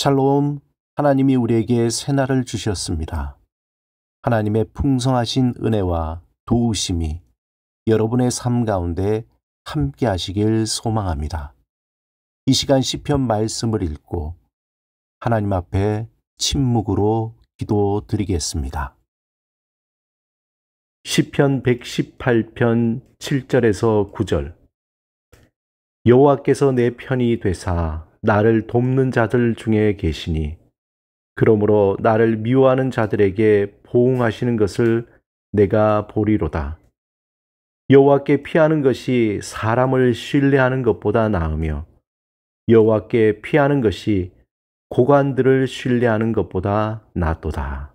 샬롬, 하나님이 우리에게 새날을 주셨습니다. 하나님의 풍성하신 은혜와 도우심이 여러분의 삶 가운데 함께 하시길 소망합니다. 이 시간 시편 말씀을 읽고 하나님 앞에 침묵으로 기도드리겠습니다. 시편 118편 7절에서 9절. 여호와께서 내 편이 되사 나를 돕는 자들 중에 계시니 그러므로 나를 미워하는 자들에게 보응하시는 것을 내가 보리로다. 여호와께 피하는 것이 사람을 신뢰하는 것보다 나으며 여호와께 피하는 것이 고관들을 신뢰하는 것보다 낫도다.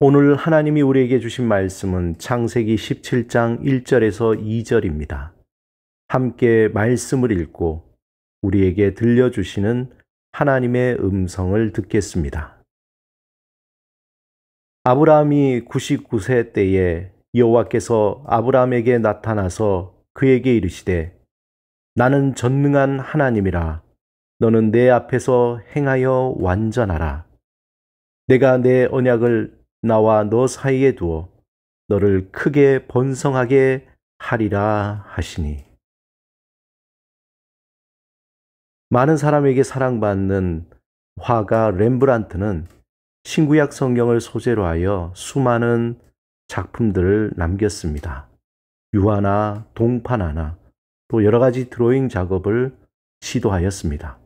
오늘 하나님이 우리에게 주신 말씀은 창세기 17장 1절에서 2절입니다. 함께 말씀을 읽고 우리에게 들려주시는 하나님의 음성을 듣겠습니다. 아브라함이 99세 때에 여호와께서 아브라함에게 나타나서 그에게 이르시되 나는 전능한 하나님이라 너는 내 앞에서 행하여 완전하라. 내가 내 언약을 나와 너 사이에 두어 너를 크게 번성하게 하리라 하시니. 많은 사람에게 사랑받는 화가 렘브란트는 신구약 성경을 소재로 하여 수많은 작품들을 남겼습니다. 유화나 동판화나 또 여러 가지 드로잉 작업을 시도하였습니다.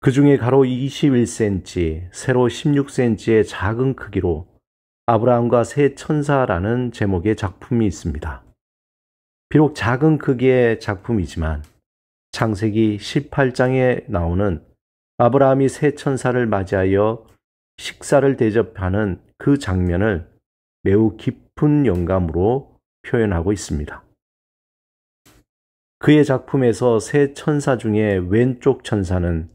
그 중에 가로 21cm, 세로 16cm의 작은 크기로 아브라함과 새 천사라는 제목의 작품이 있습니다. 비록 작은 크기의 작품이지만 창세기 18장에 나오는 아브라함이 새 천사를 맞이하여 식사를 대접하는 그 장면을 매우 깊은 영감으로 표현하고 있습니다. 그의 작품에서 새 천사 중에 왼쪽 천사는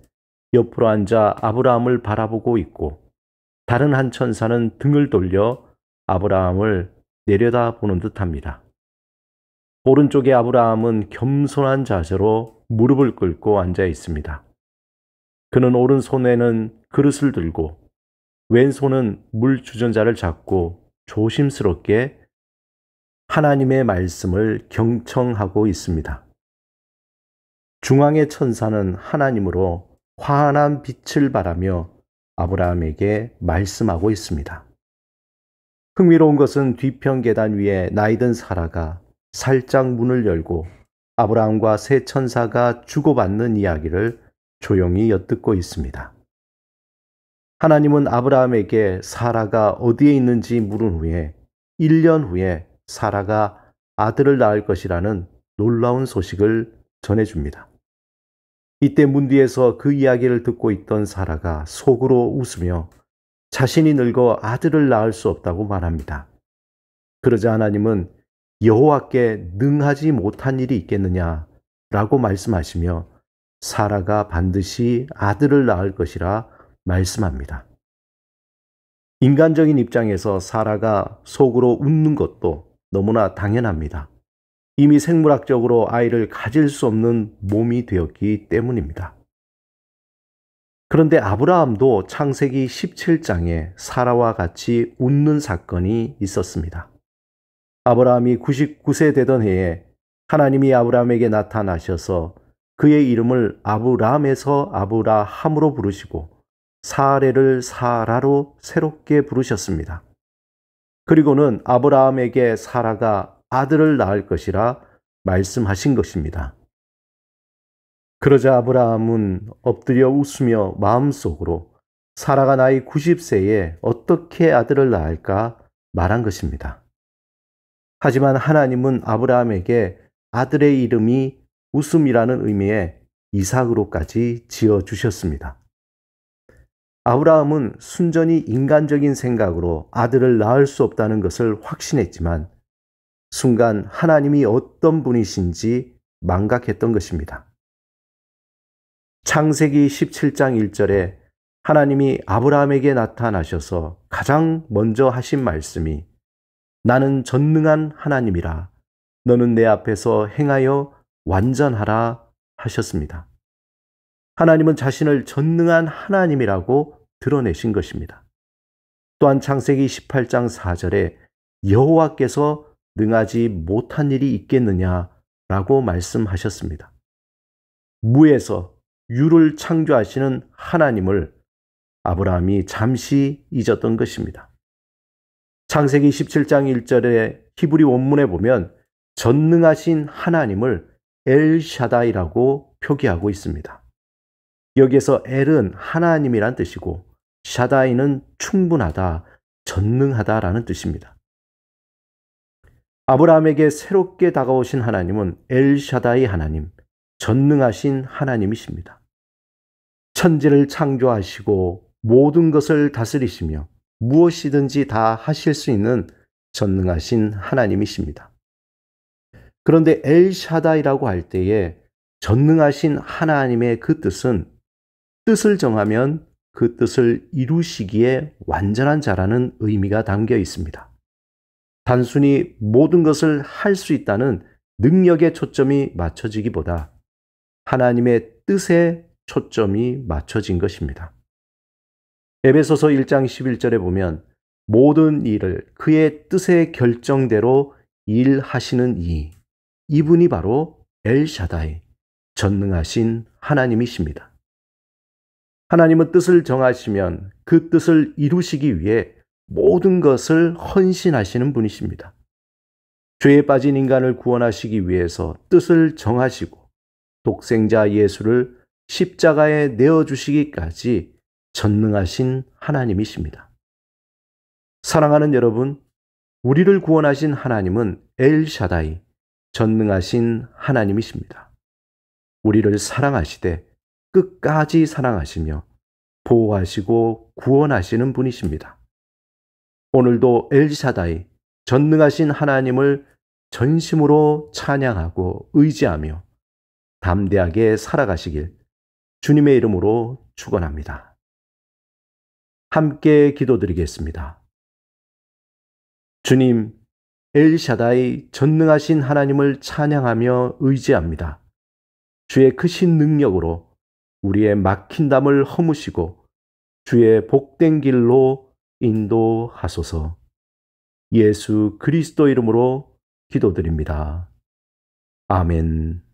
옆으로 앉아 아브라함을 바라보고 있고 다른 한 천사는 등을 돌려 아브라함을 내려다보는 듯합니다. 오른쪽에 아브라함은 겸손한 자세로 무릎을 꿇고 앉아 있습니다. 그는 오른손에는 그릇을 들고 왼손은 물 주전자를 잡고 조심스럽게 하나님의 말씀을 경청하고 있습니다. 중앙의 천사는 하나님으로 환한 빛을 발하며 아브라함에게 말씀하고 있습니다. 흥미로운 것은 뒤편 계단 위에 나이든 사라가 살짝 문을 열고 아브라함과 새 천사가 주고받는 이야기를 조용히 엿듣고 있습니다. 하나님은 아브라함에게 사라가 어디에 있는지 물은 후에 1년 후에 사라가 아들을 낳을 것이라는 놀라운 소식을 전해줍니다. 이때 문 뒤에서 그 이야기를 듣고 있던 사라가 속으로 웃으며 자신이 늙어 아들을 낳을 수 없다고 말합니다. 그러자 하나님은 여호와께 능하지 못한 일이 있겠느냐라고 말씀하시며 사라가 반드시 아들을 낳을 것이라 말씀합니다. 인간적인 입장에서 사라가 속으로 웃는 것도 너무나 당연합니다. 이미 생물학적으로 아이를 가질 수 없는 몸이 되었기 때문입니다. 그런데 아브라함도 창세기 17장에 사라와 같이 웃는 사건이 있었습니다. 아브라함이 99세 되던 해에 하나님이 아브라함에게 나타나셔서 그의 이름을 아브람에서 아브라함으로 부르시고 사레를 사라로 새롭게 부르셨습니다. 그리고는 아브라함에게 사라가 아들을 낳을 것이라 말씀하신 것입니다. 그러자 아브라함은 엎드려 웃으며 마음속으로 사라가 나이 90세에 어떻게 아들을 낳을까 말한 것입니다. 하지만 하나님은 아브라함에게 아들의 이름이 웃음이라는 의미의 이삭으로까지 지어주셨습니다. 아브라함은 순전히 인간적인 생각으로 아들을 낳을 수 없다는 것을 확신했지만 순간 하나님이 어떤 분이신지 망각했던 것입니다. 창세기 17장 1절에 하나님이 아브라함에게 나타나셔서 가장 먼저 하신 말씀이 나는 전능한 하나님이라 너는 내 앞에서 행하여 완전하라 하셨습니다. 하나님은 자신을 전능한 하나님이라고 드러내신 것입니다. 또한 창세기 18장 4절에 여호와께서 능하지 못한 일이 있겠느냐라고 말씀하셨습니다. 무에서 유를 창조하시는 하나님을 아브라함이 잠시 잊었던 것입니다. 창세기 17장 1절에 히브리 원문에 보면 전능하신 하나님을 엘샤다이라고 표기하고 있습니다. 여기에서 엘은 하나님이란 뜻이고 샤다이는 충분하다, 전능하다라는 뜻입니다. 아브라함에게 새롭게 다가오신 하나님은 엘샤다이 하나님, 전능하신 하나님이십니다. 천지를 창조하시고 모든 것을 다스리시며 무엇이든지 다 하실 수 있는 전능하신 하나님이십니다. 그런데 엘샤다이라고 할 때에 전능하신 하나님의 그 뜻은 뜻을 정하면 그 뜻을 이루시기에 완전한 자라는 의미가 담겨 있습니다. 단순히 모든 것을 할 수 있다는 능력에 초점이 맞춰지기보다 하나님의 뜻에 초점이 맞춰진 것입니다. 에베소서 1장 11절에 보면 모든 일을 그의 뜻의 결정대로 일하시는 이분이 바로 엘샤다이, 전능하신 하나님이십니다. 하나님은 뜻을 정하시면 그 뜻을 이루시기 위해 모든 것을 헌신하시는 분이십니다. 죄에 빠진 인간을 구원하시기 위해서 뜻을 정하시고 독생자 예수를 십자가에 내어주시기까지 전능하신 하나님이십니다. 사랑하는 여러분, 우리를 구원하신 하나님은 엘샤다이, 전능하신 하나님이십니다. 우리를 사랑하시되 끝까지 사랑하시며 보호하시고 구원하시는 분이십니다. 오늘도 엘샤다이, 전능하신 하나님을 전심으로 찬양하고 의지하며 담대하게 살아가시길 주님의 이름으로 축원합니다. 함께 기도드리겠습니다. 주님, 엘샤다이 전능하신 하나님을 찬양하며 의지합니다. 주의 크신 능력으로 우리의 막힌 담을 허무시고 주의 복된 길로 인도하소서. 예수 그리스도 이름으로 기도드립니다. 아멘.